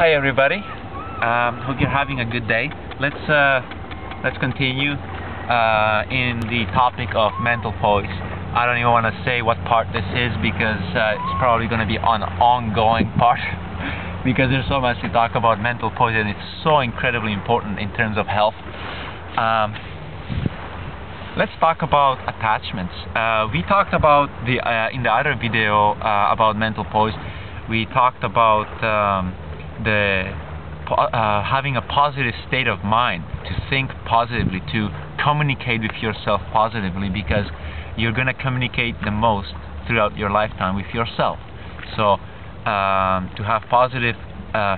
Hi everybody. Hope you're having a good day. Let's continue in the topic of mental poise. I don't even want to say what part this is because it's probably going to be an ongoing part because there's so much to talk about mental poise and it's so incredibly important in terms of health. Let's talk about attachments. We talked about in the other video about mental poise. We talked about having a positive state of mind, to think positively, to communicate with yourself positively, because you're going to communicate the most throughout your lifetime with yourself. So to have positive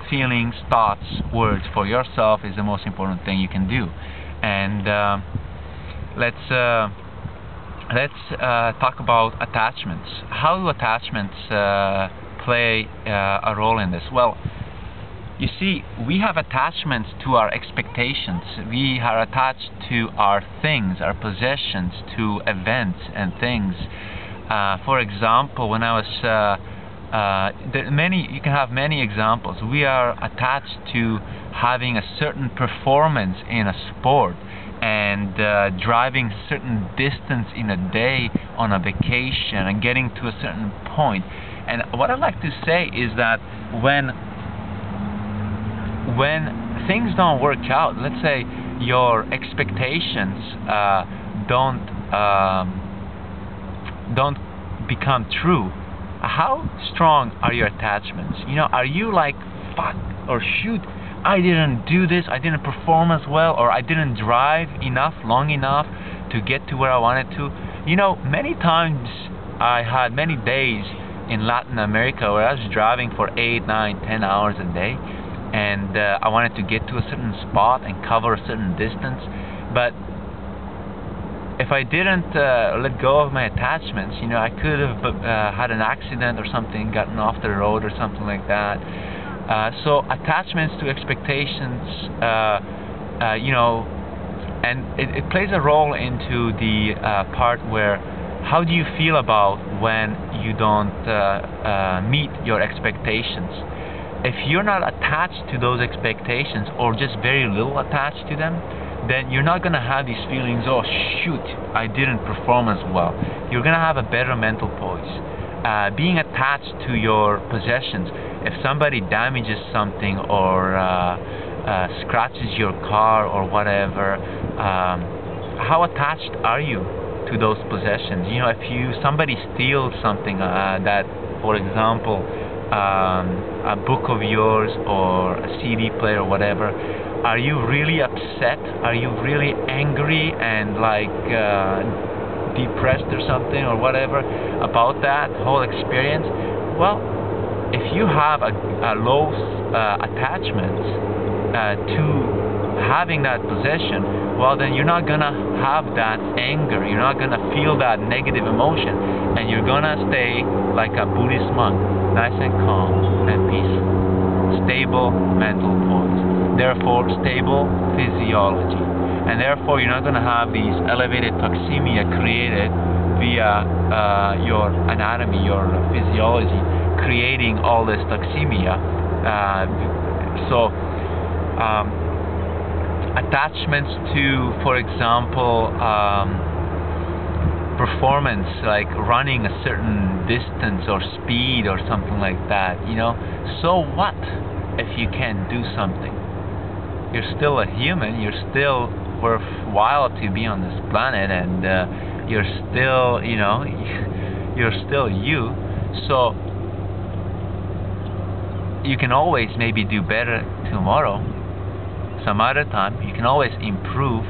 feelings, thoughts, words for yourself is the most important thing you can do. And let's talk about attachments. How do attachments play a role in this? Well, you see, we have attachments to our expectations. We are attached to our things, our possessions, to events and things. For example, when I was you can have many examples. We are attached to having a certain performance in a sport and driving a certain distance in a day on a vacation and getting to a certain point. And what I like to say is that when things don't work out, let's say your expectations don't become true, how strong are your attachments? You know, are you like, fuck or shoot, I didn't do this, I didn't perform as well, or I didn't drive long enough to get to where I wanted to? You know, many times I had many days in Latin America where I was driving for 8, 9, 10 hours a day, and I wanted to get to a certain spot and cover a certain distance. But if I didn't let go of my attachments, you know, I could have had an accident or something, gotten off the road or something like that. So attachments to expectations, you know, and it plays a role into the part where, how do you feel about when you don't meet your expectations? If you're not attached to those expectations, or just very little attached to them, then you're not going to have these feelings, oh shoot, I didn't perform as well. You're going to have a better mental poise. Being attached to your possessions, if somebody damages something or scratches your car or whatever, how attached are you to those possessions? You know, if somebody steals something that, for example, a book of yours or a CD player or whatever, are you really upset? Are you really angry and like depressed or something or whatever about that whole experience? Well, if you have a low attachment to having that possession, well, then you're not gonna have that anger, you're not gonna feel that negative emotion, and you're gonna stay like a Buddhist monk, nice and calm and peaceful. Stable mental poise, therefore stable physiology, and therefore you're not gonna have these elevated toxemia created via your anatomy, your physiology, creating all this toxemia. Attachments to, for example, performance, like running a certain distance or speed or something like that, you know, so what if you can't do something? You're still a human, you're still worthwhile to be on this planet, and you're still, you know, you're still you, so you can always maybe do better tomorrow. Some other time you can always improve.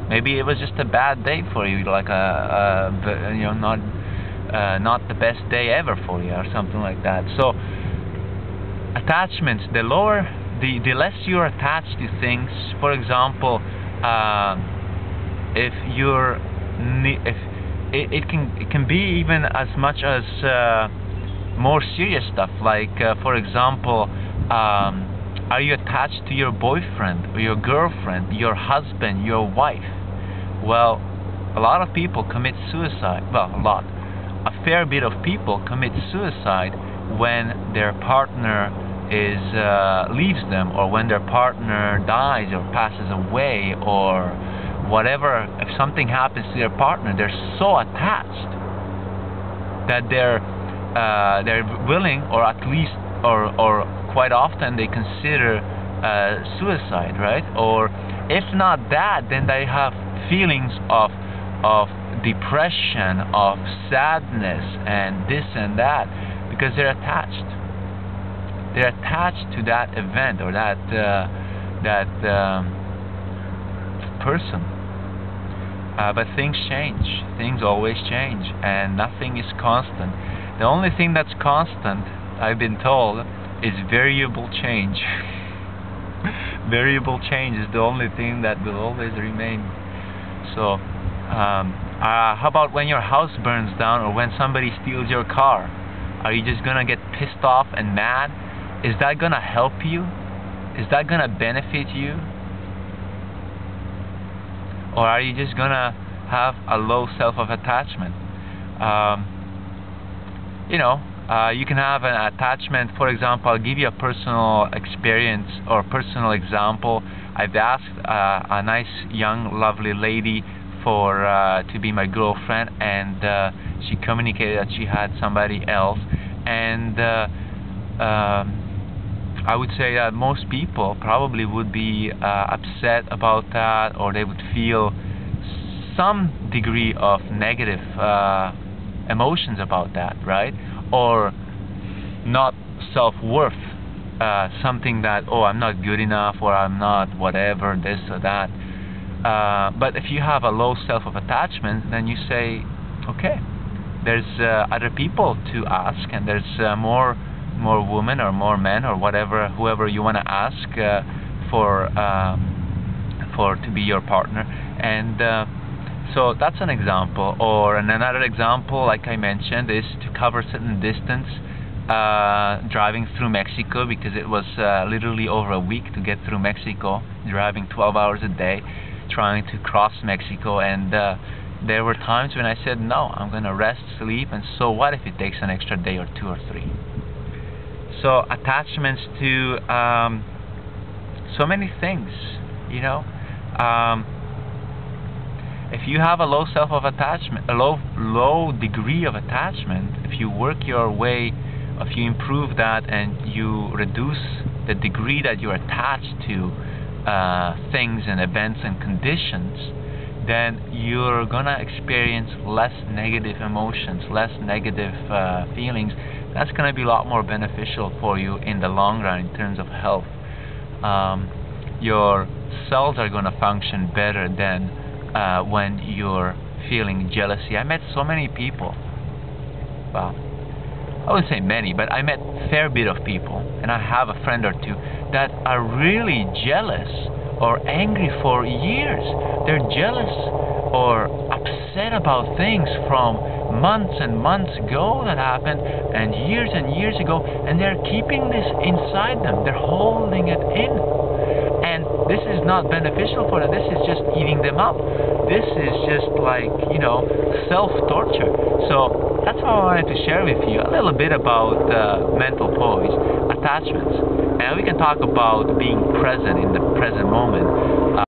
Maybe it was just a bad day for you, like you know, not the best day ever for you or something like that. So attachments, the less you're attached to things. For example, if it can be even as much as more serious stuff, like for example, are you attached to your boyfriend or your girlfriend, your husband, your wife? Well, a lot of people commit suicide. Well, a fair bit of people commit suicide when their partner leaves them, or when their partner dies or passes away or whatever. If something happens to their partner, they're so attached that they're willing, or at least, or quite often they consider suicide, right? Or if not that, then they have feelings of depression, of sadness, and this and that, because they're attached. They're attached to that event or that person. But things change. Things always change, and nothing is constant. The only thing that's constant, I've been told, is variable change. Variable change is the only thing that will always remain. So, how about when your house burns down, or when somebody steals your car? Are you just gonna get pissed off and mad? Is that gonna help you? Is that gonna benefit you? Or are you just gonna have a low self-attachment? You can have an attachment. For example, I'll give you a personal experience or personal example. I've asked a nice, young, lovely lady to be my girlfriend, and she communicated that she had somebody else. And I would say that most people probably would be upset about that, or they would feel some degree of negative emotions about that, right? Or not self-worth, something that, oh, I'm not good enough, or I'm not whatever, this or that. But if you have a low self-attachment, then you say, okay, there's other people to ask, and there's more women or more men or whatever, whoever you want to ask for to be your partner. And so that's an example. Or another example, like I mentioned, is to cover certain distance, driving through Mexico, because it was literally over a week to get through Mexico, driving 12 hours a day, trying to cross Mexico. And there were times when I said, no, I'm going to rest, sleep, and so what if it takes an extra day or 2 or 3? So attachments to so many things, if you have a low self-attachment, a low degree of attachment, if you work your way, if you improve that and you reduce the degree that you're attached to things and events and conditions, then you're gonna experience less negative emotions, less negative feelings. That's gonna be a lot more beneficial for you in the long run in terms of health. Your cells are gonna function better than when you're feeling jealousy. I met so many people, well, I wouldn't say many, but I met a fair bit of people, and I have a friend or two that are really jealous or angry for years. They're jealous or upset about things from months and months ago that happened, and years ago, and they're keeping this inside them. They're holding it in. And this is not beneficial for them. This is just eating them up. This is just like, self-torture. So that's what I wanted to share with you, a little bit about mental poise, attachments. And we can talk about being present in the present moment,